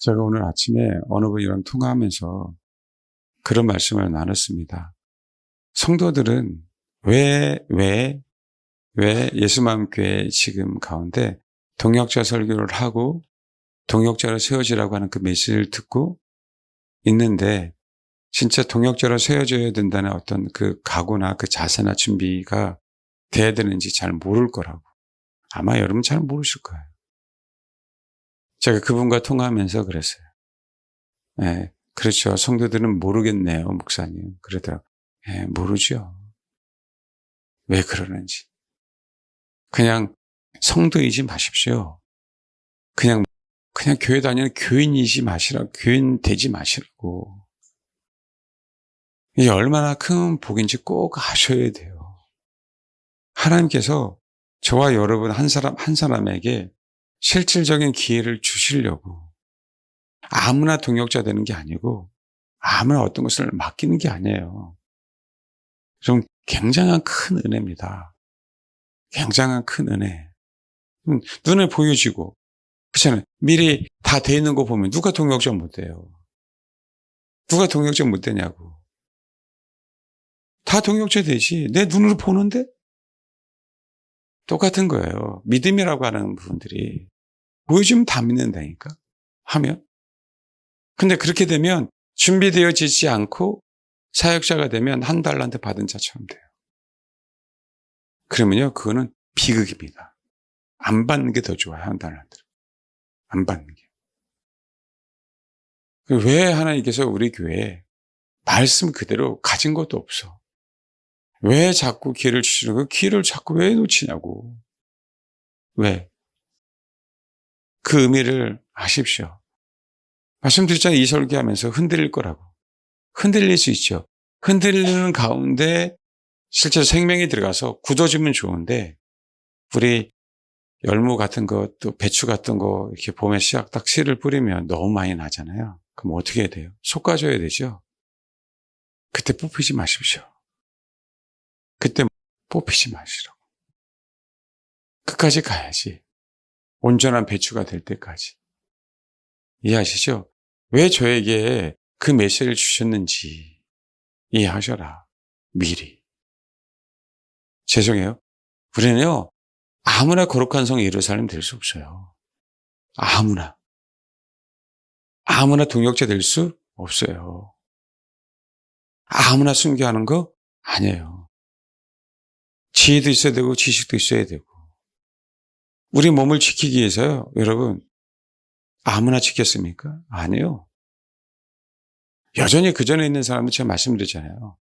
제가 오늘 아침에 어느 분이랑 통화하면서 그런 말씀을 나눴습니다. 성도들은 왜 예수마음교회 지금 가운데 동역자 설교를 하고 동역자로 세워지라고 하는 그 메시지를 듣고 있는데 진짜 동역자로 세워져야 된다는 어떤 그 각오나 그 자세나 준비가 돼야 되는지 잘 모를 거라고. 아마 여러분 잘 모르실 거예요. 제가 그분과 통화하면서 그랬어요. 네, 그렇죠. 성도들은 모르겠네요, 목사님. 그러더라고요. 네, 모르죠. 왜 그러는지. 그냥 성도이지 마십시오. 그냥 교회 다니는 교인이지 마시라고, 교인 되지 마시라고. 이게 얼마나 큰 복인지 꼭 아셔야 돼요. 하나님께서 저와 여러분 한 사람에게 실질적인 기회를 주시려고 아무나 동역자 되는 게 아니고 아무나 어떤 것을 맡기는 게 아니에요. 좀 굉장한 큰 은혜입니다. 굉장한 큰 은혜. 눈에 보여지고 그렇잖아요. 미리 다 돼 있는 거 보면 누가 동역자 못 돼요. 누가 동역자 못 되냐고. 다 동역자 되지. 내 눈으로 보는데 똑같은 거예요. 믿음이라고 하는 부분들이 보여주면 다 믿는다니까. 하면. 근데 그렇게 되면 준비되어지지 않고 사역자가 되면 한 달란트 받은 자처럼 돼요. 그러면요, 그거는 비극입니다. 안 받는 게 더 좋아요, 한 달란트. 안 받는 게. 왜 하나님께서 우리 교회에 말씀 그대로 가진 것도 없어. 왜 자꾸 기회를 주시려고 그 기회를 자꾸 왜 놓치냐고. 왜? 그 의미를 아십시오. 말씀드렸잖아요. 이 설교하면서 흔들릴 거라고. 흔들릴 수 있죠. 흔들리는 가운데 실제로 생명이 들어가서 굳어지면 좋은데 우리 열무 같은 것, 또 배추 같은 거 이렇게 봄에 딱 씨를 뿌리면 너무 많이 나잖아요. 그럼 어떻게 해야 돼요? 솎아줘야 되죠. 그때 뽑히지 마십시오. 그때 뽑히지 마시라고. 끝까지 가야지. 온전한 배추가 될 때까지. 이해하시죠? 왜 저에게 그 메시지를 주셨는지 이해하셔라. 미리. 죄송해요. 우리는요, 아무나 거룩한 성 예루살렘 될 수 없어요. 아무나. 아무나 동역자 될 수 없어요. 아무나 순교하는 거 아니에요. 지혜도 있어야 되고 지식도 있어야 되고. 우리 몸을 지키기 위해서요, 여러분, 아무나 지켰습니까? 아니에요. 여전히 그전에 있는 사람들 제가 말씀드렸잖아요.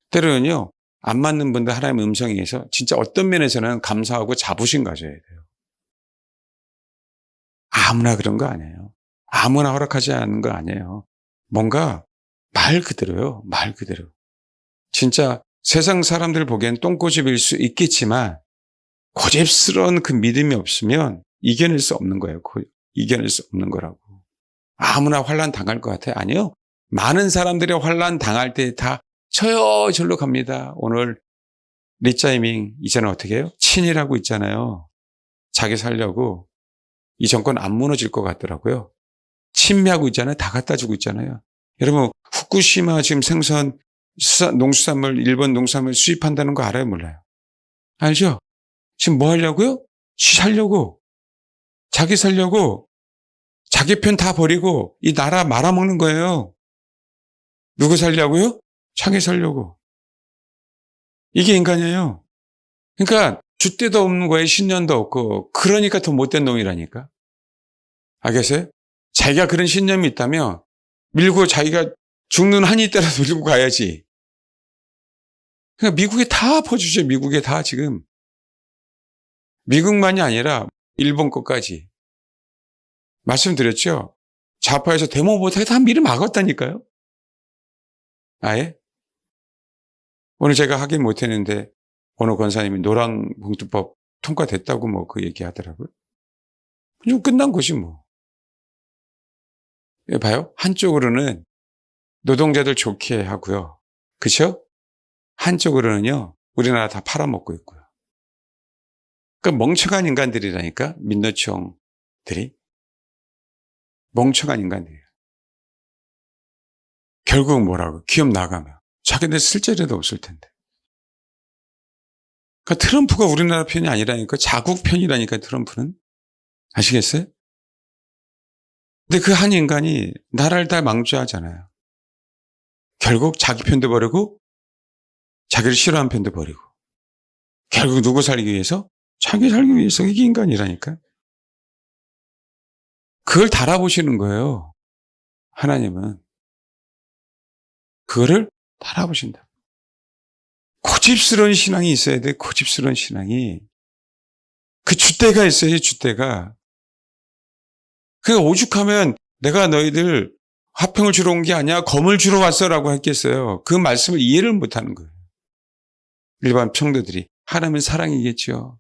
때로는요, 안 맞는 분들 하나님의 음성에 의해서 진짜 어떤 면에서는 감사하고 자부심 가져야 돼요. 아무나 그런 거 아니에요. 아무나 허락하지 않는 거 아니에요. 뭔가 말 그대로요. 말 그대로. 진짜 세상 사람들 보기엔 똥꼬집일 수 있겠지만 고집스러운 그 믿음이 없으면 이겨낼 수 없는 거예요. 이겨낼 수 없는 거라고. 아무나 환난 당할 것 같아요? 아니요. 많은 사람들이 환난 당할 때 다 저요 절로 갑니다. 오늘 리짜이밍 이제는 어떻게 해요? 친이라고 있잖아요. 자기 살려고 이 정권 안 무너질 것 같더라고요. 침미하고 있잖아요. 다 갖다 주고 있잖아요. 여러분 후쿠시마 지금 생선 농수산물 일본 농산물 수입한다는 거 알아요? 몰라요? 알죠? 지금 뭐 하려고요? 지 살려고. 자기 살려고. 자기 편 다 버리고 이 나라 말아먹는 거예요. 누구 살려고요? 자기 살려고. 이게 인간이에요. 그러니까 줏대도 없는 거에 신념도 없고 그러니까 더 못된 놈이라니까. 알겠어요? 자기가 그런 신념이 있다면 밀고 자기가 죽는 한이 있더라도 밀고 가야지. 그러니까 미국에 다 퍼주죠. 미국에 다 지금. 미국만이 아니라 일본 것까지. 말씀드렸죠? 좌파에서 데모 못하게 다 미리 막았다니까요. 아예? 오늘 제가 하긴 못했는데 어느 권사님이 노란봉투법 통과됐다고 뭐 그 얘기하더라고요. 좀 끝난 것이 뭐. 봐요. 한쪽으로는 노동자들 좋게 하고요. 그렇죠? 한쪽으로는요. 우리나라 다 팔아먹고 있고요. 그 멍청한 인간들이라니까 민노총들이. 멍청한 인간들이에요. 결국 뭐라고? 기업 나가면 자기네 쓸 자리도 없을 텐데. 그러니까 트럼프가 우리나라 편이 아니라니까. 자국 편이라니까 트럼프는. 아시겠어요? 근데 그 한 인간이 나라를 다 망조하잖아요. 결국 자기 편도 버리고 자기를 싫어하는 편도 버리고 결국 누구 살기 위해서? 자기 살기 위해서. 이게 인간이라니까. 그걸 달아보시는 거예요. 하나님은. 그거를 달아보신다. 고집스러운 신앙이 있어야 돼. 고집스러운 신앙이. 그 줏대가 있어야지, 줏대가. 그러니까 오죽하면 내가 너희들 화평을 주러 온 게 아니야, 검을 주러 왔어라고 했겠어요. 그 말씀을 이해를 못하는 거예요. 일반 평도들이. 하나님은 사랑이겠죠.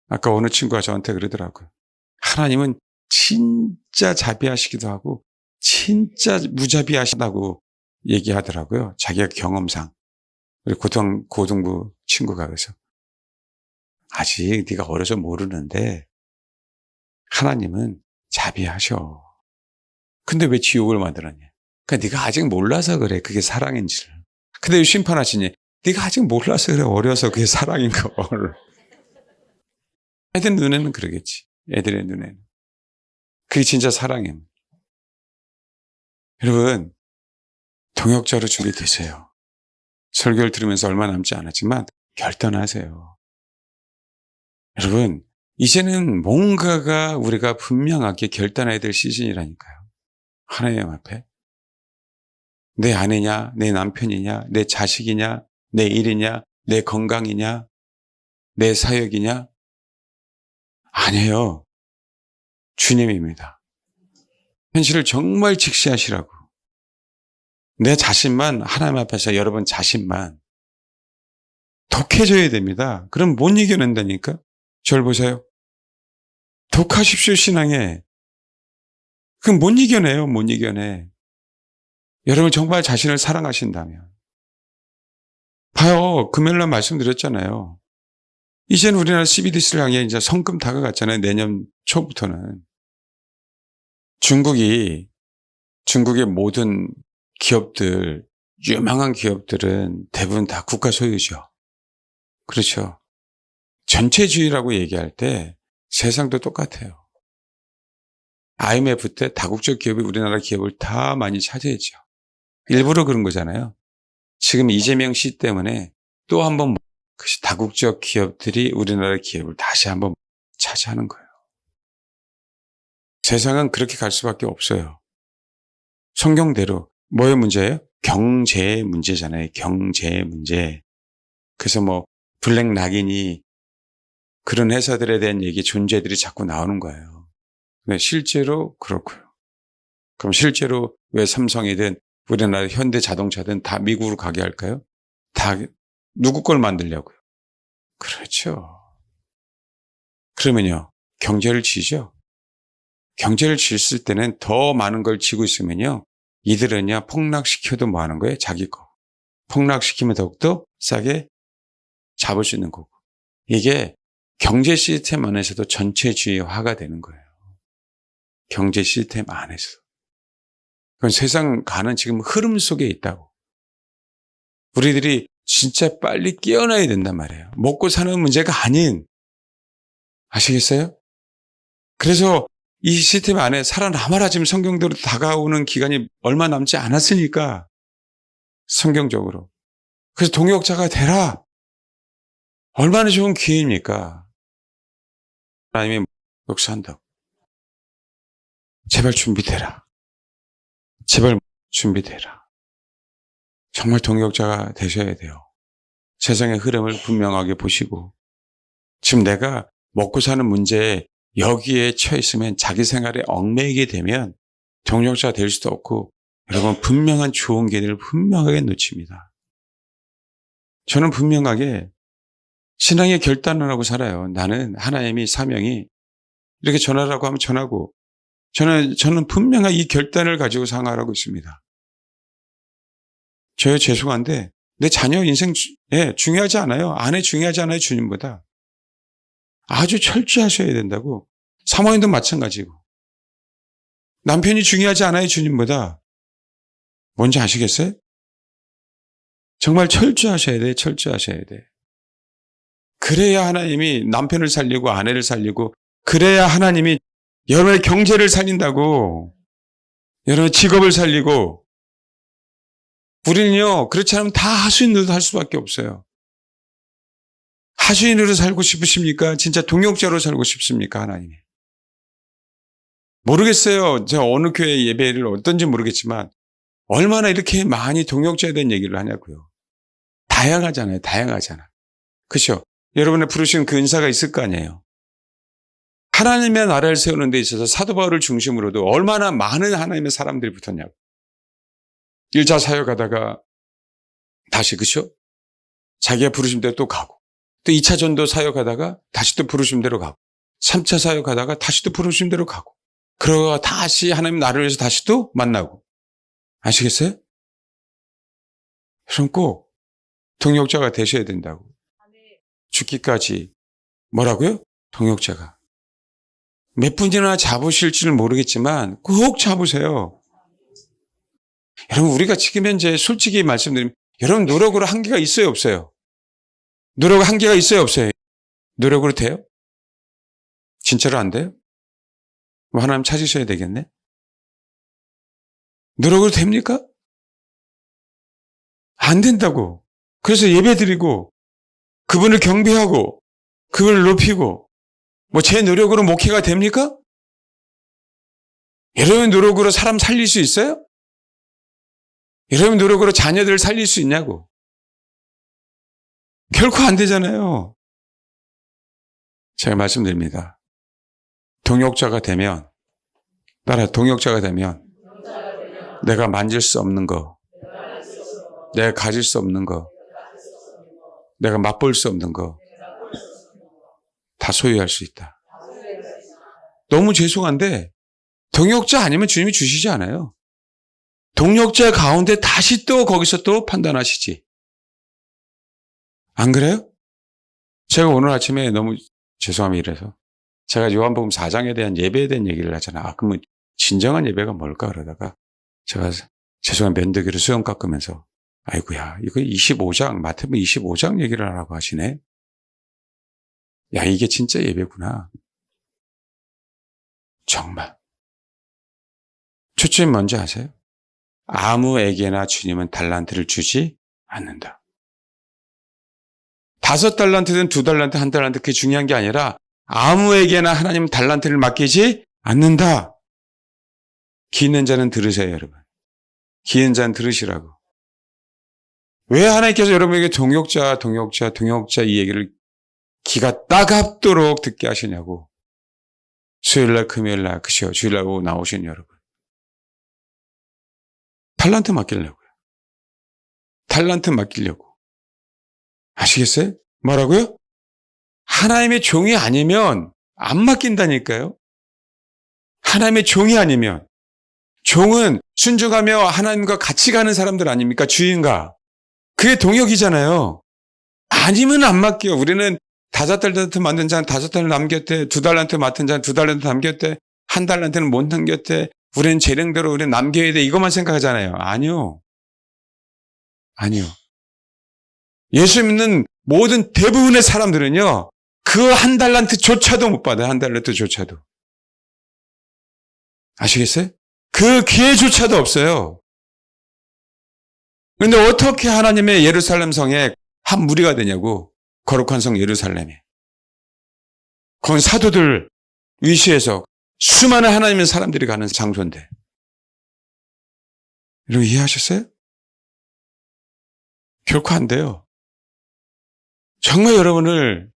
아까 어느 친구가 저한테 그러더라고요. 하나님은 진짜 자비하시기도 하고 진짜 무자비하시다고 얘기하더라고요. 자기가 경험상. 우리 고등부 친구가 그래서 아직 네가 어려서 모르는데 하나님은 자비하셔. 근데 왜 지옥을 만들었냐? 그러니까 네가 아직 몰라서 그래. 그게 사랑인지를. 근데 심판하시니 네가 아직 몰라서 그래. 어려서 그게 사랑인 걸. 애들 눈에는 그러겠지. 애들의 눈에는. 그게 진짜 사랑이에요. 여러분, 동역자로 준비되세요. 설교를 들으면서 얼마 남지 않았지만 결단하세요. 여러분, 이제는 뭔가가 우리가 분명하게 결단해야 될 시즌이라니까요. 하나님 앞에. 내 아내냐, 내 남편이냐, 내 자식이냐, 내 일이냐, 내 건강이냐, 내 사역이냐? 아니에요. 주님입니다. 현실을 정말 직시하시라고. 내 자신만, 하나님 앞에서 여러분 자신만 독해져야 됩니다. 그럼 못 이겨낸다니까? 저를 보세요. 독하십시오, 신앙에. 그럼 못 이겨내요, 못 이겨내. 여러분 정말 자신을 사랑하신다면. 봐요, 금요일날 말씀드렸잖아요. 이제는 우리나라 CBDC를 향해 이제 성금 다가갔잖아요, 내년 초부터는. 중국의 모든 기업들, 유망한 기업들은 대부분 다 국가 소유죠. 그렇죠. 전체주의라고 얘기할 때 세상도 똑같아요. IMF 때 다국적 기업이 우리나라 기업을 다 많이 차지했죠. 일부러 그런 거잖아요. 지금 이재명 씨 때문에 또 한 번 다국적 기업들이 우리나라 기업을 다시 한번 차지하는 거예요. 세상은 그렇게 갈 수밖에 없어요. 성경대로 뭐의 문제예요? 경제의 문제잖아요. 경제의 문제. 그래서 블랙 락인이 그런 회사들에 대한 존재들이 자꾸 나오는 거예요. 근데 실제로 그렇고요. 그럼 실제로 왜 삼성이든 우리나라 현대 자동차든 다 미국으로 가게 할까요? 다 누구 걸 만들려고요? 그렇죠. 그러면요, 경제를 지죠. 경제를 지을 때는 더 많은 걸 지고 있으면요, 이들은요, 폭락시켜도 뭐 하는 거예요? 자기 거. 폭락시키면 더욱더 싸게 잡을 수 있는 거고. 이게 경제 시스템 안에서도 전체주의화가 되는 거예요. 경제 시스템 안에서. 그건 세상 가는 지금 흐름 속에 있다고. 우리들이 진짜 빨리 깨어나야 된단 말이에요. 먹고 사는 문제가 아닌. 아시겠어요? 그래서 이 시스템 안에 살아남아라 지금 성경대로 다가오는 기간이 얼마 남지 않았으니까 성경적으로. 그래서 동역자가 되라. 얼마나 좋은 기회입니까? 하나님이 역사한다고. 제발 준비되라. 제발 준비되라. 정말 동역자가 되셔야 돼요. 세상의 흐름을 분명하게 보시고 지금 내가 먹고 사는 문제에 여기에 처했으면 자기 생활에 얽매이게 되면 동역자 될 수도 없고 여러분 분명한 좋은 기회를 분명하게 놓칩니다. 저는 분명하게 신앙의 결단을 하고 살아요. 나는 하나님이 사명이 이렇게 전하라고 하면 전하고 저는 분명한 이 결단을 가지고 생활하고 있습니다. 저요 죄송한데 내 자녀 인생 중요하지 않아요. 아내 중요하지 않아요. 주님보다. 아주 철저하셔야 된다고. 사모님도 마찬가지고. 남편이 중요하지 않아요, 주님보다. 뭔지 아시겠어요? 정말 철저하셔야 돼, 철저하셔야 돼. 그래야 하나님이 남편을 살리고 아내를 살리고, 그래야 하나님이 여러분의 경제를 살린다고, 여러분의 직업을 살리고. 우리는요, 그렇지 않으면 다 하수인으로 할 수밖에 없어요. 하수인으로 살고 싶으십니까? 진짜 동역자로 살고 싶습니까? 하나님이. 모르겠어요. 저 어느 교회 예배를 어떤지 모르겠지만 얼마나 이렇게 많이 동역자에 대한 얘기를 하냐고요. 다양하잖아요. 다양하잖아. 그렇죠? 여러분의 부르신 그 은사가 있을 거 아니에요. 하나님의 나라를 세우는 데 있어서 사도 바울을 중심으로도 얼마나 많은 하나님의 사람들이 붙었냐고. 1차 사역하다가 다시, 그렇죠? 자기가 부르신 대로 또 가고, 또 2차 전도 사역하다가 다시 또 부르신 대로 가고, 3차 사역하다가 다시 또 부르신 대로 가고, 그러고 다시 하나님 나라를 위해서 다시 또 만나고. 아시겠어요? 그럼 꼭 동역자가 되셔야 된다고. 죽기까지. 뭐라고요? 동역자가. 몇 분이나 잡으실지는 모르겠지만 꼭 잡으세요. 여러분, 우리가 지금 현재 솔직히 말씀드리면 여러분 노력으로 한계가 있어요, 없어요? 노력 한계가 있어요, 없어요? 노력으로 돼요? 진짜로 안 돼요? 뭐 하나님 찾으셔야 되겠네? 노력으로 됩니까? 안 된다고. 그래서 예배 드리고 그분을 경배하고 그분을 높이고 뭐 제 노력으로 목회가 됩니까? 여러분 노력으로 사람 살릴 수 있어요? 여러분 노력으로 자녀들을 살릴 수 있냐고. 결코 안 되잖아요. 제가 말씀드립니다. 동역자가 되면, 동역자가 되면 내가 만질 수 없는 거, 내가 가질 수 없는 거, 내가 맛볼 수 없는 거 다 소유할 수 있다. 너무 죄송한데 동역자 아니면 주님이 주시지 않아요. 동역자 가운데 다시 또 거기서 또 판단하시지. 안 그래요? 제가 오늘 아침에 너무 죄송합니다. 이래서 제가 요한복음 4장에 대한 예배에 대한 얘기를 하잖아. 그러면 진정한 예배가 뭘까 그러다가 제가 죄송한 면도기로 수염 깎으면서 아이고야 이거 25장 마태복음 25장 얘기를 하라고 하시네. 야 이게 진짜 예배구나. 정말. 초점이 뭔지 아세요? 아무에게나 주님은 달란트를 주지 않는다. 5달란트든 2달란트, 1달란트 그게 중요한 게 아니라 아무에게나 하나님은 달란트를 맡기지 않는다. 귀 있는 자는 들으세요, 여러분. 귀 있는 자는 들으시라고. 왜 하나님께서 여러분에게 동역자 이 얘기를 귀가 따갑도록 듣게 하시냐고. 수요일날, 금요일날, 그죠? 주일날 오후 나오신 여러분. 달란트 맡기려고요. 달란트 맡기려고. 아시겠어요? 뭐라고요? 하나님의 종이 아니면 안 맡긴다니까요. 하나님의 종이 아니면. 종은 순종하며 하나님과 같이 가는 사람들 아닙니까? 주인과. 그게 동역이잖아요. 아니면 안 맡겨. 우리는 5달란트 맡은 자는 5달란트 남겼대. 2달란트 맡은 자는 2달란트 남겼대. 1달란트는 못 남겼대. 우리는 재능대로 우리는 남겨야 돼. 이것만 생각하잖아요. 아니요. 아니요. 예수 믿는 모든 대부분의 사람들은요. 그 1달란트조차도 못 받아요. 1달란트조차도. 아시겠어요? 그 기회조차도 없어요. 그런데 어떻게 하나님의 예루살렘 성에 한 무리가 되냐고. 거룩한 성 예루살렘에. 그건 사도들 위시에서 수많은 하나님의 사람들이 가는 장소인데. 여러분 이해하셨어요? 결코 안 돼요. 정말 여러분을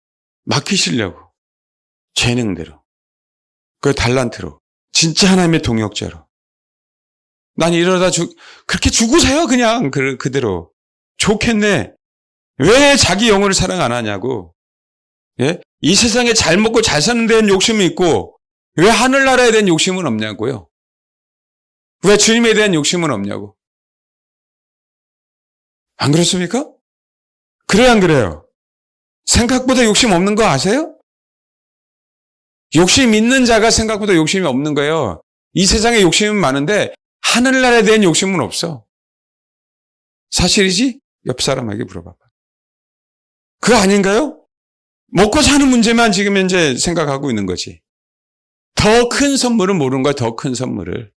맡기시려고. 재능대로. 그 달란트로. 진짜 하나님의 동역자로. 난 이러다 그렇게 죽으세요 그냥 그대로. 좋겠네. 왜 자기 영혼을 사랑 안 하냐고. 예? 이 세상에 잘 먹고 잘 사는 데는 욕심이 있고 왜 하늘나라에 대한 욕심은 없냐고요. 왜 주님에 대한 욕심은 없냐고. 안 그렇습니까? 그래요 안 그래요? 생각보다 욕심 없는 거 아세요? 욕심 있는 자가 생각보다 욕심이 없는 거예요. 이 세상에 욕심은 많은데 하늘나라에 대한 욕심은 없어. 사실이지? 옆 사람에게 물어봐봐. 그거 아닌가요? 먹고 사는 문제만 지금 현재 생각하고 있는 거지. 더 큰 선물은 모르는 거야. 더 큰 선물을.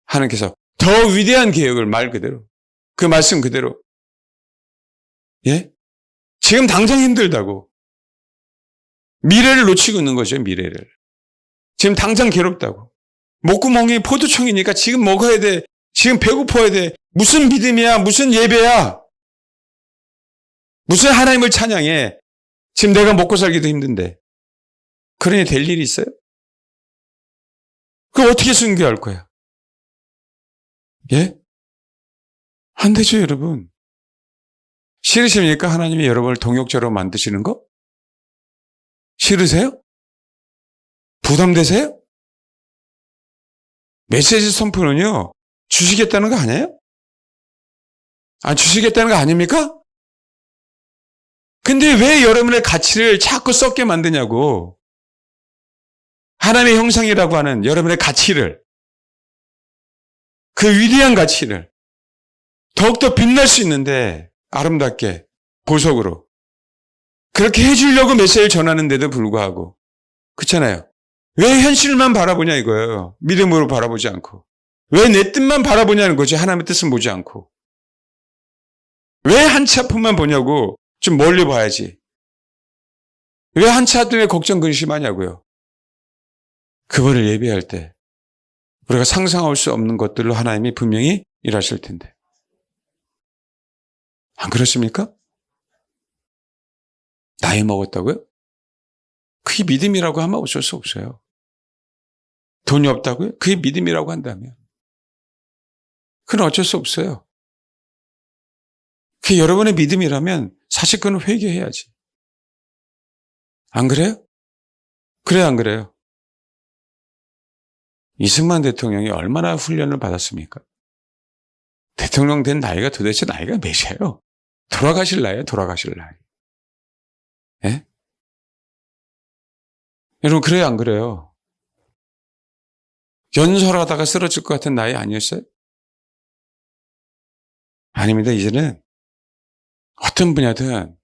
하나님께서 더 위대한 계획을 말 그대로. 그 말씀 그대로. 예? 지금 당장 힘들다고. 미래를 놓치고 있는 거죠. 미래를. 지금 당장 괴롭다고. 목구멍이 포도청이니까 지금 먹어야 돼. 지금 배고파야 돼. 무슨 믿음이야. 무슨 예배야. 무슨 하나님을 찬양해. 지금 내가 먹고 살기도 힘든데. 그러니 될 일이 있어요? 그거 어떻게 순교할 거야? 예? 안 되죠, 여러분. 싫으십니까? 하나님이 여러분을 동역자로 만드시는 거? 싫으세요? 부담되세요? 메시지 선포는요, 주시겠다는 거 아니에요? 안 주시겠다는 거 아닙니까? 근데 왜 여러분의 가치를 자꾸 썩게 만드냐고. 하나님의 형상이라고 하는 여러분의 가치를, 그 위대한 가치를 더욱더 빛날 수 있는데 아름답게, 보석으로 그렇게 해주려고 메시지를 전하는데도 불구하고 그렇잖아요. 왜 현실만 바라보냐 이거예요. 믿음으로 바라보지 않고. 왜 내 뜻만 바라보냐는 거지. 하나님의 뜻은 보지 않고. 왜 한 치 앞만 보냐고. 좀 멀리 봐야지. 왜 한 치 앞에 걱정 근심하냐고요. 그거를 예배할 때 우리가 상상할 수 없는 것들로 하나님이 분명히 일하실 텐데. 안 그렇습니까? 나이 먹었다고요? 그게 믿음이라고 하면 어쩔 수 없어요. 돈이 없다고요? 그게 믿음이라고 한다면. 그건 어쩔 수 없어요. 그게 여러분의 믿음이라면 사실 그건 회개해야지. 안 그래요? 그래요, 안 그래요? 이승만 대통령이 얼마나 훈련을 받았습니까? 대통령 된 나이가 도대체 나이가 몇이에요? 돌아가실 나이에요, 돌아가실 나이. 예? 여러분, 그래요, 안 그래요? 연설하다가 쓰러질 것 같은 나이 아니었어요? 아닙니다. 이제는 어떤 분야든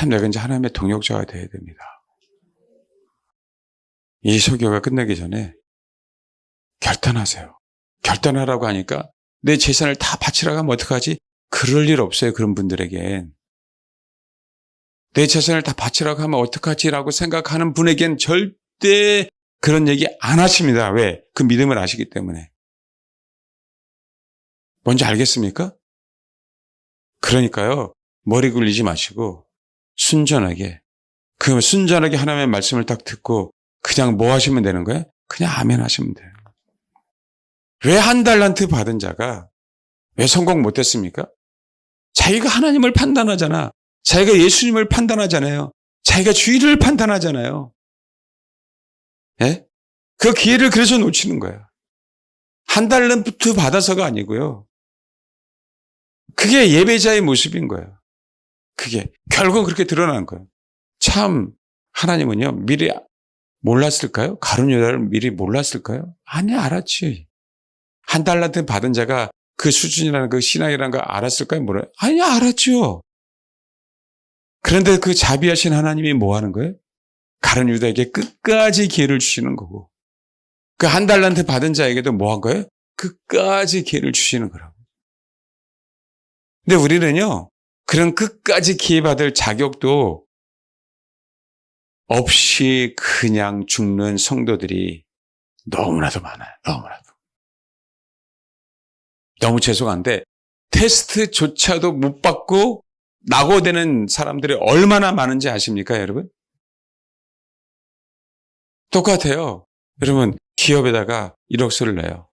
내가 이제 하나님의 동역자가 되어야 됩니다. 이 설교가 끝나기 전에 결단하세요. 결단하라고 하니까 내 재산을 다 바치라고 하면 어떡하지? 그럴 일 없어요. 그런 분들에겐. 내 재산을 다 바치라고 하면 어떡하지라고 생각하는 분에겐 절대 그런 얘기 안 하십니다. 왜? 그 믿음을 아시기 때문에. 뭔지 알겠습니까? 그러니까요. 머리 굴리지 마시고 순전하게 하나님의 말씀을 딱 듣고 그냥 뭐 하시면 되는 거예요? 그냥 아멘 하시면 돼요. 왜 한 달란트 받은 자가 왜 성공 못했습니까? 자기가 하나님을 판단하잖아. 자기가 예수님을 판단하잖아요. 자기가 주의를 판단하잖아요. 예? 그 기회를 그래서 놓치는 거야. 한 달란트 받아서가 아니고요. 그게 예배자의 모습인 거예요. 그게 결국은 그렇게 드러나는 거예요. 참 하나님은요. 미리 몰랐을까요? 가룟 유다를 미리 몰랐을까요? 아니, 알았지. 한 달란트 받은 자가 그 수준이라는 그 신앙이라는 걸 알았을까요? 뭐라? 아니, 알았죠. 그런데 그 자비하신 하나님이 뭐 하는 거예요? 가룟 유다에게 끝까지 기회를 주시는 거고, 그 한 달란트 받은 자에게도 뭐 한 거예요? 끝까지 기회를 주시는 거라고. 근데 우리는요, 그런 끝까지 기회 받을 자격도 없이 그냥 죽는 성도들이 너무나도 많아요. 너무나도. 너무 죄송한데 테스트조차도 못 받고 낙오되는 사람들이 얼마나 많은지 아십니까, 여러분? 똑같아요. 여러분, 기업에다가 1억서를 내요.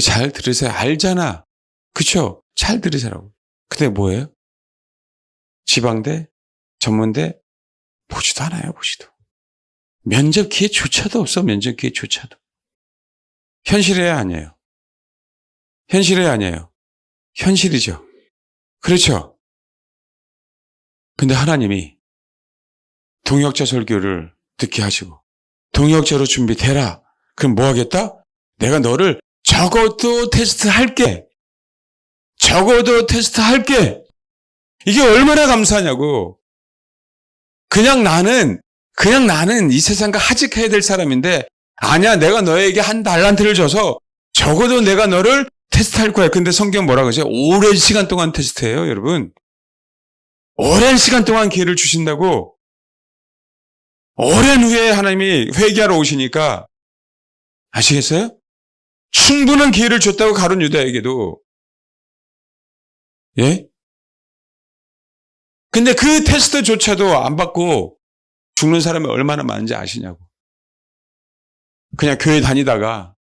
잘 들으세요. 알잖아. 그쵸? 잘 들으세요. 근데 뭐예요? 지방대, 전문대, 보지도 않아요, 보지도. 면접 기회조차도 없어, 면접 기회조차도. 현실이에요, 아니에요? 현실이에요, 아니에요? 현실이죠. 그렇죠? 근데 하나님이 동역자 설교를 듣게 하시고 동역자로 준비되라. 그럼 뭐 하겠다? 내가 너를 적어도 테스트할게. 적어도 테스트할게. 이게 얼마나 감사하냐고. 그냥 나는 이 세상과 하직해야 될 사람인데, 아니야, 내가 너에게 한 달란트를 줘서 적어도 내가 너를 테스트할 거야. 근데 성경 뭐라 그러죠? 오랜 시간 동안 테스트해요, 여러분. 오랜 시간 동안 기회를 주신다고. 오랜 후에 하나님이 회개하러 오시니까, 아시겠어요? 충분한 기회를 줬다고 가룟 유다에게도. 예? 근데 그 테스트조차도 안 받고 죽는 사람이 얼마나 많은지 아시냐고. 그냥 교회 다니다가.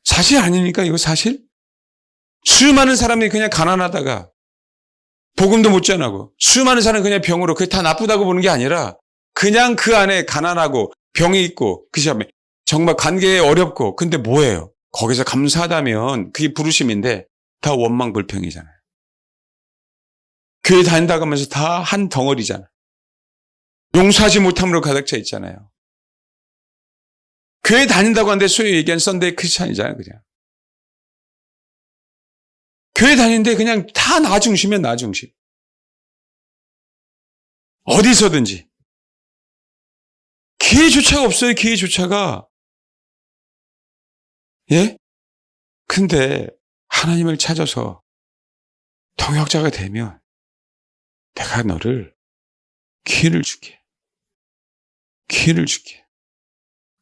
사실 아닙니까, 이거 사실? 수많은 사람이 그냥 가난하다가 복음도 못 전하고, 수많은 사람이 그냥 병으로, 그게 다 나쁘다고 보는 게 아니라 그냥 그 안에 가난하고 병이 있고, 그 시험에 정말 관계에 어렵고, 근데 뭐예요? 거기서 감사하다면 그게 부르심인데 다 원망불평이잖아요. 교회 다닌다고 하면서 다 한 덩어리잖아요. 용서하지 못함으로 가득 차 있잖아요. 교회 다닌다고 하는데 소위 얘기한 썬데이 크리스찬이잖아요, 그냥. 교회 다니는데 그냥 다 나 중심이야, 나 중심. 어디서든지. 기회조차가 없어요, 기회조차가. 예? 근데 하나님을 찾아서 동역자가 되면 내가 너를 기회를 줄게. 기회를 줄게.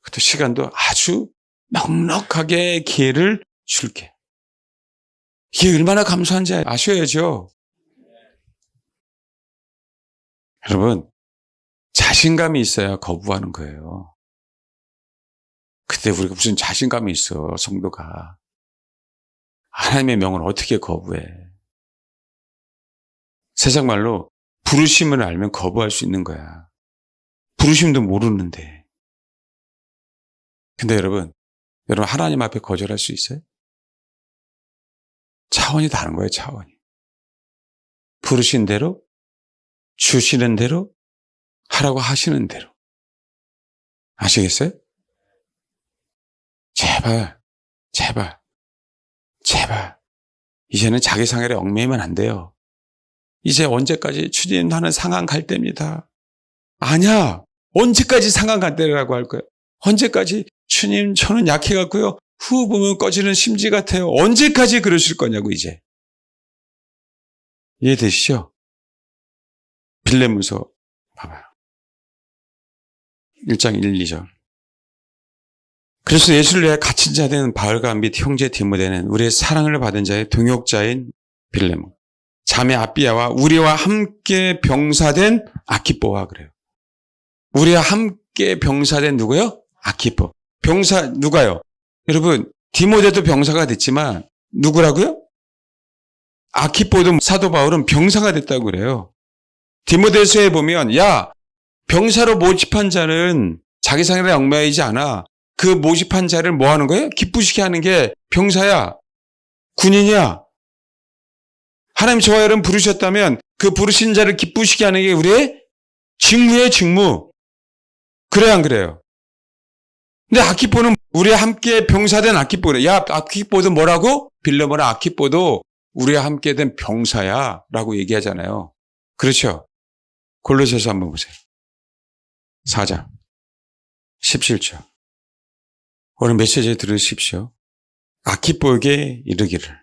그것도 시간도 아주 넉넉하게 기회를 줄게. 이게 얼마나 감사한지 아셔야죠. 여러분, 자신감이 있어야 거부하는 거예요. 그때 우리가 무슨 자신감이 있어, 성도가. 하나님의 명을 어떻게 거부해. 세상 말로 부르심을 알면 거부할 수 있는 거야. 부르심도 모르는데. 근데 여러분 하나님 앞에 거절할 수 있어요? 차원이 다른 거예요, 차원이. 부르신 대로, 주시는 대로, 하라고 하시는 대로. 아시겠어요? 제발. 이제는 자기 상해에 얽매이면 안 돼요. 이제 언제까지 주님 나는 상한 갈 때입니다. 아니야. 언제까지 상한 갈 때라고 할 거예요. 언제까지 주님 저는 약해갖고요. 후 보면 꺼지는 심지 같아요. 언제까지 그러실 거냐고 이제. 이해되시죠? 빌레몬서 봐봐요. 1장 1, 2절. 그래서 예수를 위해 갇힌 자 된 바울과 및 형제 디모데는 우리의 사랑을 받은 자의 동역자인 빌레몬, 자매 아비야와 우리와 함께 병사된 아키뽀와 그래요. 우리와 함께 병사된 누구요? 아키뽀. 병사 누가요? 여러분 디모데도 병사가 됐지만 누구라고요? 아키뽀도 사도 바울은 병사가 됐다고 그래요. 디모데서에 보면 야 병사로 모집한 자는 자기 상해에 얽매이지 않아. 그 모집한 자를 뭐 하는 거예요? 기쁘시게 하는 게 병사야. 군인이야. 하나님 저와 여러분 부르셨다면 그 부르신 자를 기쁘시게 하는 게 우리의 직무예요, 직무. 그래야 안 그래요? 근데 아키뽀는 우리와 함께 병사된 아키뽀래. 야, 아키뽀도 뭐라고? 빌레몬아 아키뽀도 우리와 함께 된 병사야 라고 얘기하잖아요. 그렇죠? 골로새서 한번 보세요. 4장 17절. 오늘 메시지 들으십시오. 아키뽀에게 이르기를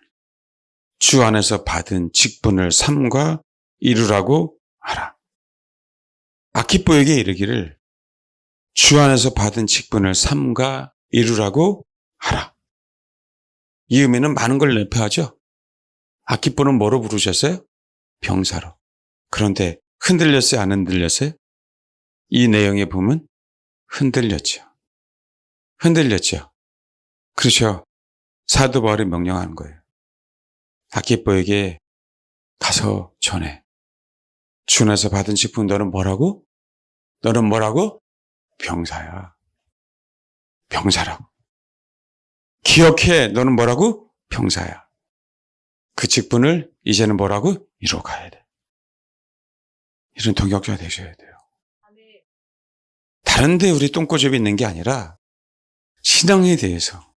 주 안에서 받은 직분을 삼가 이루라고 하라. 아키뽀에게 이르기를 주 안에서 받은 직분을 삼가 이루라고 하라. 이 의미는 많은 걸 내포하죠. 아키뽀는 뭐로 부르셨어요? 병사로. 그런데 흔들렸어요? 안 흔들렸어요? 이 내용에 보면 흔들렸죠. 그렇죠. 사도 바울이 명령하는 거예요. 아키뽀에게 가서 전해. 주 안에서 받은 직분 너는 뭐라고? 너는 뭐라고? 병사야. 병사라고. 기억해. 너는 뭐라고? 병사야. 그 직분을 이제는 뭐라고? 이뤄가야 돼. 이런 동역자가 되셔야 돼요. 다른 데 우리 똥꼬집이 있는 게 아니라 신앙에 대해서.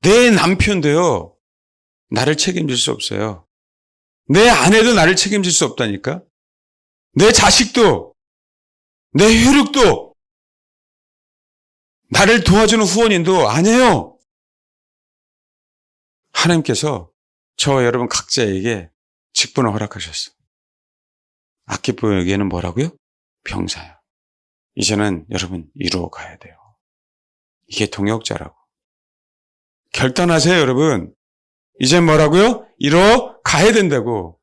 내 남편도요, 나를 책임질 수 없어요. 내 아내도 나를 책임질 수 없다니까? 내 자식도, 내 혈육도, 나를 도와주는 후원인도 아니에요. 하나님께서 저와 여러분 각자에게 직분을 허락하셨어요. 아키포에게는 뭐라고요? 병사야. 이제는 여러분 이루어 가야 돼요. 이게 동역자라고. 결단하세요, 여러분. 이제 뭐라고요? 이루어 가야 된다고.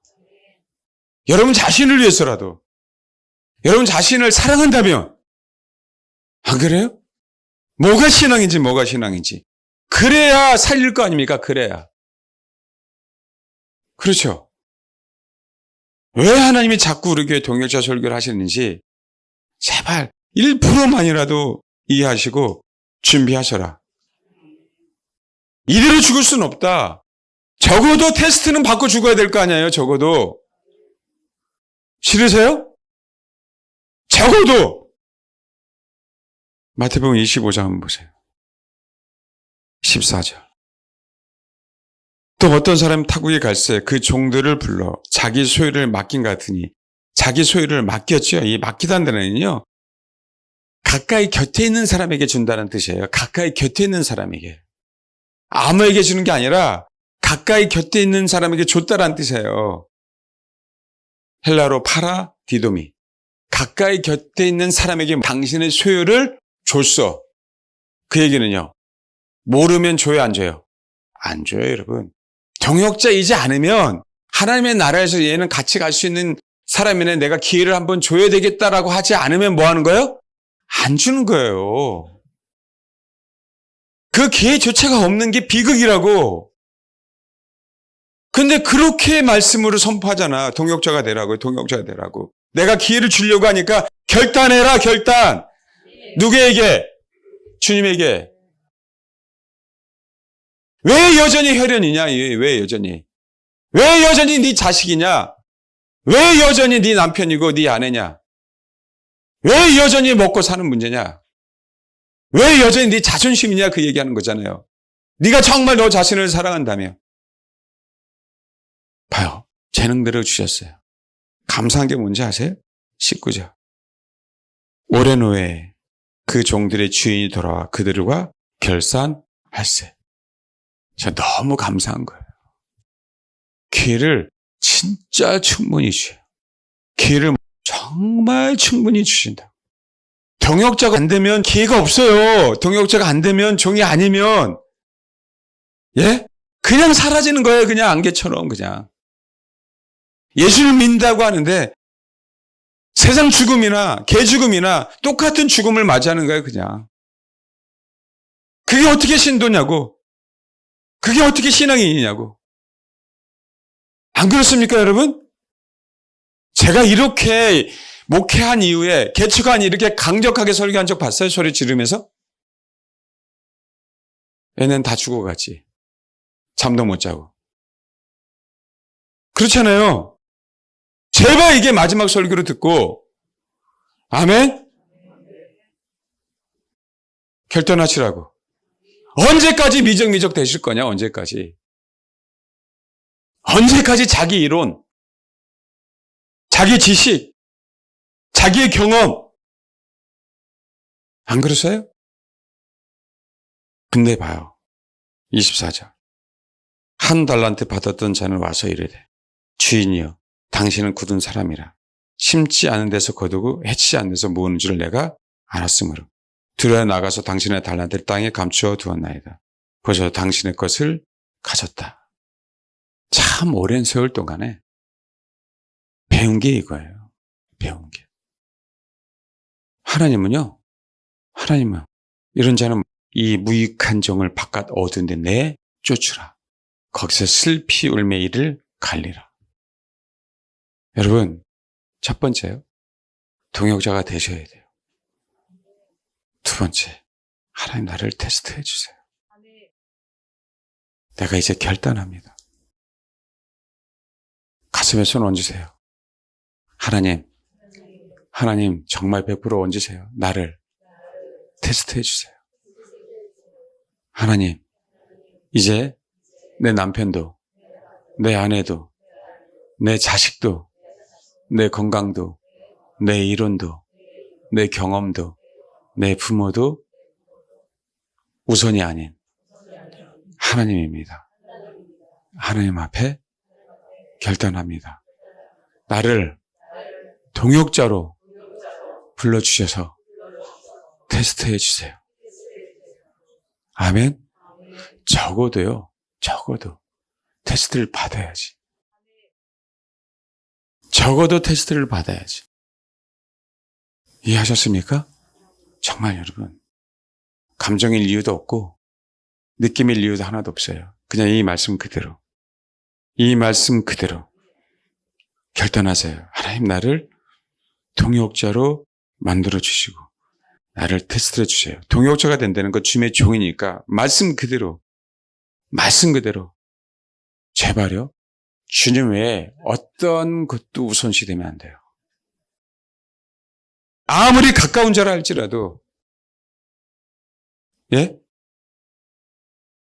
여러분 자신을 위해서라도. 여러분 자신을 사랑한다면. 안 그래요? 뭐가 신앙인지. 그래야 살릴 거 아닙니까? 그래야. 그렇죠. 왜 하나님이 자꾸 우리 교회 동역자 설교를 하시는지 제발 1%만이라도 이해하시고 준비하셔라. 이대로 죽을 수는 없다. 적어도 테스트는 받고 죽어야 될 거 아니에요. 적어도. 싫으세요? 적어도. 마태복음 25장 한번 보세요. 14절. 또 어떤 사람이 타국에 갈새 그 종들을 불러 자기 소유를 맡긴 같으니, 자기 소유를 맡겼죠. 이 맡기다는 데는요, 가까이 곁에 있는 사람에게 준다는 뜻이에요. 가까이 곁에 있는 사람에게. 아무에게 주는 게 아니라 가까이 곁에 있는 사람에게 줬다라는 뜻이에요. 헬라로 파라 디도미. 가까이 곁에 있는 사람에게 당신의 소유를 줬어. 그 얘기는요, 모르면 줘요, 안 줘요? 안 줘요, 여러분. 동역자이지 않으면 하나님의 나라에서 얘는 같이 갈 수 있는 사람이네, 내가 기회를 한번 줘야 되겠다라고 하지 않으면 뭐 하는 거예요? 안 주는 거예요. 그 기회조차가 없는 게 비극이라고. 근데 그렇게 말씀으로 선포하잖아. 동역자가 되라고, 동역자가 되라고. 내가 기회를 주려고 하니까 결단해라, 결단. 누구에게? 주님에게. 왜 여전히 혈연이냐? 왜 여전히? 왜 여전히 네 자식이냐? 왜 여전히 네 남편이고 네 아내냐? 왜 여전히 먹고 사는 문제냐? 왜 여전히 네 자존심이냐? 그 얘기하는 거잖아요. 네가 정말 너 자신을 사랑한다며. 봐요. 재능들을 주셨어요. 감사한 게 뭔지 아세요? 19절. 오랜 후에 그 종들의 주인이 돌아와 그들과 결산할세. 저 너무 감사한 거예요. 기회를 진짜 충분히 주셔요. 기회를 정말 충분히 주신다. 동역자가 안 되면 기회가 없어요. 동역자가 안 되면 종이 아니면, 예? 그냥 사라지는 거예요. 그냥 안개처럼 그냥. 예수를 믿는다고 하는데 세상 죽음이나 개 죽음이나 똑같은 죽음을 맞이하는 거예요. 그냥. 그게 어떻게 신도냐고. 그게 어떻게 신앙이냐고. 안 그렇습니까, 여러분? 제가 이렇게 목회한 이후에 개척한 이렇게 강력하게 설교한 적 봤어요? 소리 지르면서? 얘는 다 죽어가지. 잠도 못 자고. 그렇잖아요. 제발 이게 마지막 설교로 듣고, 아멘? 결단하시라고. 언제까지 미적미적 되실 거냐, 언제까지. 언제까지 자기 이론, 자기 지식, 자기의 경험. 안 그러세요? 근데 봐요. 24절. 한 달란트 받았던 자는 와서 이르되, 주인이여, 당신은 굳은 사람이라. 심지 않은 데서 거두고 해치지 않는 데서 모으는 줄을 내가 알았으므로 들어 나가서 당신의 달란트를 땅에 감추어 두었나이다. 그래서 당신의 것을 가졌다. 참 오랜 세월 동안에 배운 게 이거예요. 배운 게. 하나님은 이런 자는 이 무익한 정을 바깥 얻은 데 내 쫓으라. 거기서 슬피 울매 이를 갈리라. 여러분, 첫 번째요. 동역자가 되셔야 돼요. 두 번째, 하나님 나를 테스트해 주세요. 내가 이제 결단합니다. 가슴에 손 얹으세요. 하나님 정말 100% 얹으세요. 나를 테스트해 주세요. 하나님, 이제 내 남편도, 내 아내도, 내 자식도, 내 건강도, 내 이론도, 내 경험도, 내 부모도 우선이 아닌 하나님입니다. 하나님 앞에 결단합니다. 나를 동역자로 불러주셔서 테스트해 주세요. 아멘. 적어도 테스트를 받아야지. 적어도 테스트를 받아야지. 이해하셨습니까? 정말 여러분, 감정일 이유도 없고 느낌일 이유도 하나도 없어요. 그냥 이 말씀 그대로 결단하세요. 하나님, 나를 동역자로 만들어 주시고 나를 테스트해 주세요. 동역자가 된다는 건 주님의 종이니까 말씀 그대로 제발요, 주님 외에 어떤 것도 우선시 되면 안 돼요. 아무리 가까운 자라 할지라도, 예?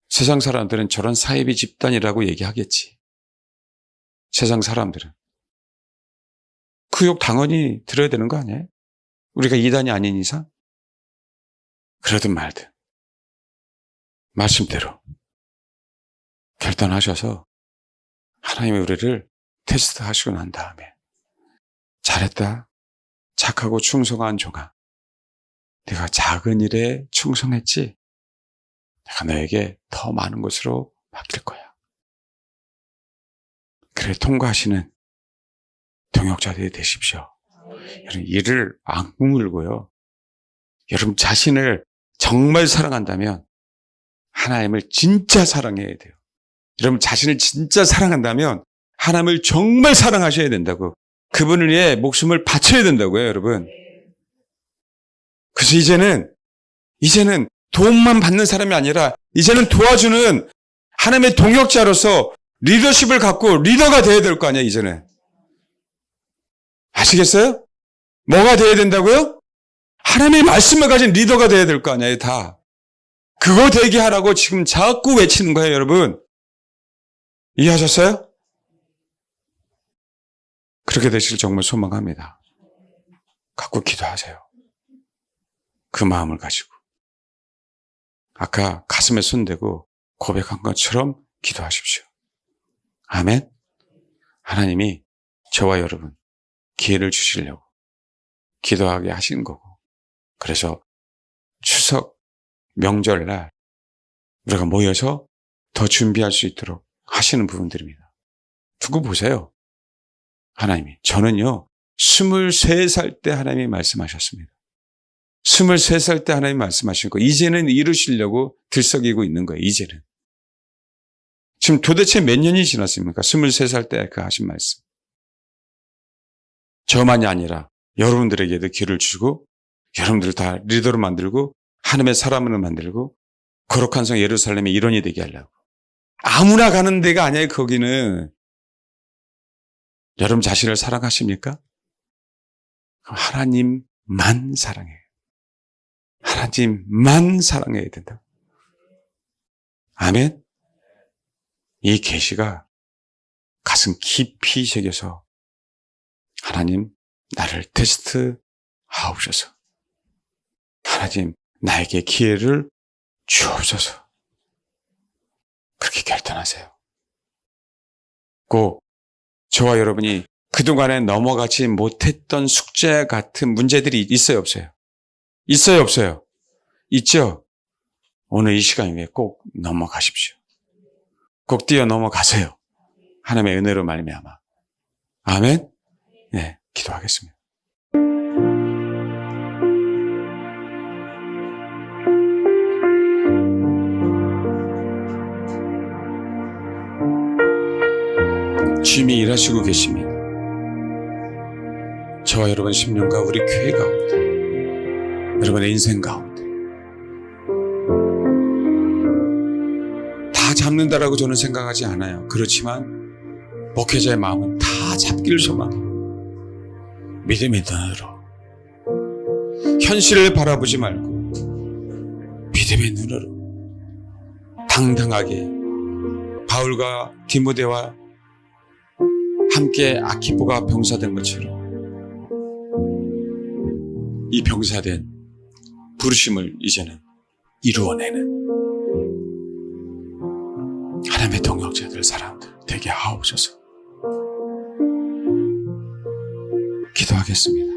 세상 사람들은 저런 사이비 집단이라고 얘기하겠지. 세상 사람들은. 그 욕 당연히 들어야 되는 거 아니에요? 우리가 이단이 아닌 이상? 그러든 말든 말씀대로 결단하셔서 하나님의 우리를 테스트하시고 난 다음에 잘했다, 착하고 충성한 종아, 내가 작은 일에 충성했지? 내가 너에게 더 많은 것으로 맡길 거야. 그래, 통과하시는 동역자들이 되십시오. 여러분, 이를 악물고요, 여러분 자신을 정말 사랑한다면 하나님을 진짜 사랑해야 돼요. 여러분 자신을 진짜 사랑한다면 하나님을 정말 사랑하셔야 된다고. 그분을 위해 목숨을 바쳐야 된다고요, 여러분. 그래서 이제는 도움만 받는 사람이 아니라 이제는 도와주는 하나님의 동역자로서 리더십을 갖고 리더가 돼야 될 거 아니야, 이제는. 아시겠어요? 뭐가 돼야 된다고요? 하나님의 말씀을 가진 리더가 돼야 될 거 아니에요, 다. 그거 되게 하라고 지금 자꾸 외치는 거예요, 여러분. 이해하셨어요? 그렇게 되실 정말 소망합니다. 갖고 기도하세요. 그 마음을 가지고. 아까 가슴에 손대고 고백한 것처럼 기도하십시오. 아멘. 하나님이 저와 여러분 기회를 주시려고 기도하게 하신 거고, 그래서 추석 명절날 우리가 모여서 더 준비할 수 있도록 하시는 부분들입니다. 두고 보세요. 하나님이. 저는요, 23살 때 하나님이 말씀하셨습니다. 23살 때 하나님이 말씀하신 거 이제는 이루시려고 들썩이고 있는 거예요, 이제는. 지금 도대체 몇 년이 지났습니까? 23살 때 그 하신 말씀. 저만이 아니라 여러분들에게도 기회를 주고, 여러분들 다 리더로 만들고, 하나님의 사람으로 만들고, 거룩한 성 예루살렘의 일원이 되게 하려고. 아무나 가는 데가 아니에요, 거기는. 여러분 자신을 사랑하십니까? 하나님만 사랑해요. 하나님만 사랑해야 된다. 아멘. 이 계시가 가슴 깊이 새겨서 하나님 나를 테스트하옵소서. 하나님 나에게 기회를 주옵소서. 그렇게 결단하세요. 꼭 저와 여러분이 그동안에 넘어가지 못했던 숙제 같은 문제들이 있어요, 없어요? 있어요, 없어요? 있죠? 오늘 이 시간 위에 꼭 넘어가십시오. 꼭 뛰어 넘어가세요. 하나님의 은혜로 말미암아. 아멘? 네, 기도하겠습니다. 주님이 일하시고 계십니다. 저와 여러분 10년과 우리 교회 가운데, 여러분의 인생 가운데 다 잡는다라고 저는 생각하지 않아요. 그렇지만 목회자의 마음은 다 잡기를 소망해요. 믿음의 눈으로, 현실을 바라보지 말고 믿음의 눈으로 당당하게 바울과 디모데와 함께 아키포가 병사된 것처럼 이 병사된 부르심을 이제는 이루어내는 하나님의 동역자들 사람들 되게 하옵소서. 기도하겠습니다.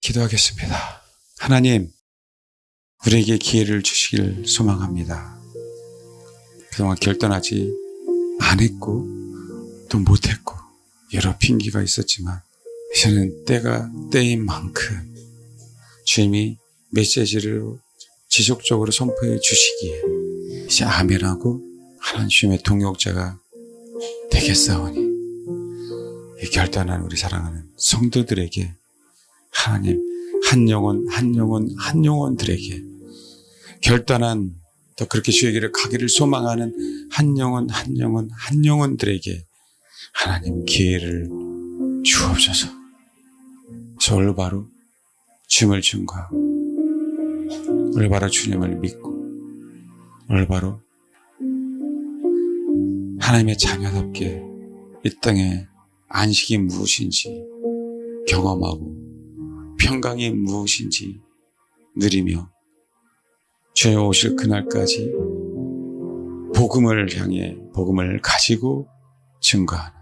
기도하겠습니다. 하나님, 우리에게 기회를 주시길 소망합니다. 그동안 결단하지 않았고 또 못했고 여러 핑계가 있었지만 이제는 때가 때인 만큼 주님이 메시지를 지속적으로 선포해 주시기에 이제 아멘하고 하나님 주님의 동역자가 되겠사오니 이 결단한 우리 사랑하는 성도들에게 하나님 한 영혼들에게 결단한 또 그렇게 주의 길을 가기를 소망하는 한 영혼들에게 하나님 기회를 주옵소서. 그래서 올바로 주님을 증거하고 올바로 주님을 믿고 올바로 하나님의 자녀답게 이 땅에 안식이 무엇인지 경험하고 평강이 무엇인지 누리며 주님 오실 그날까지 복음을 향해 복음을 가지고 증거하는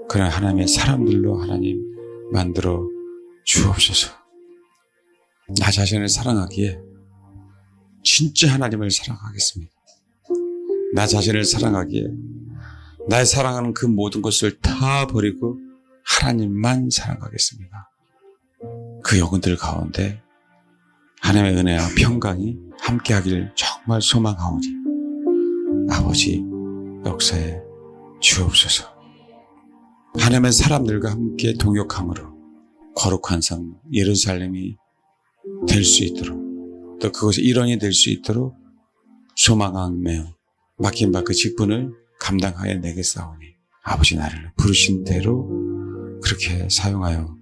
그런 하나님의 사람들로 하나님 만들어 주옵소서. 나 자신을 사랑하기에 진짜 하나님을 사랑하겠습니다. 나 자신을 사랑하기에 나의 사랑하는 그 모든 것을 다 버리고 하나님만 사랑하겠습니다. 그 영혼들 가운데 하나님의 은혜와 평강이 함께하길 정말 소망하오니 아버지 역사에 주옵소서. 하나님의 사람들과 함께 동역함으로 거룩한 성 예루살렘이 될 수 있도록 또 그것의 일원이 될 수 있도록 소망하며 맡긴 바 그 직분을 감당하여 내겠사오니 아버지 나를 부르신 대로 그렇게 사용하여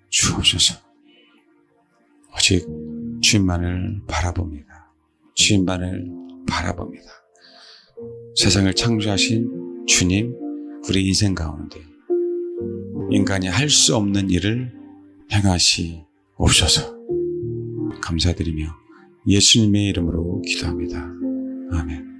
주옵소서. 오직 주님만을 바라봅니다. 주님만을 바라봅니다. 세상을 창조하신 주님, 우리 인생 가운데 인간이 할 수 없는 일을 행하시옵소서. 감사드리며 예수님의 이름으로 기도합니다. 아멘.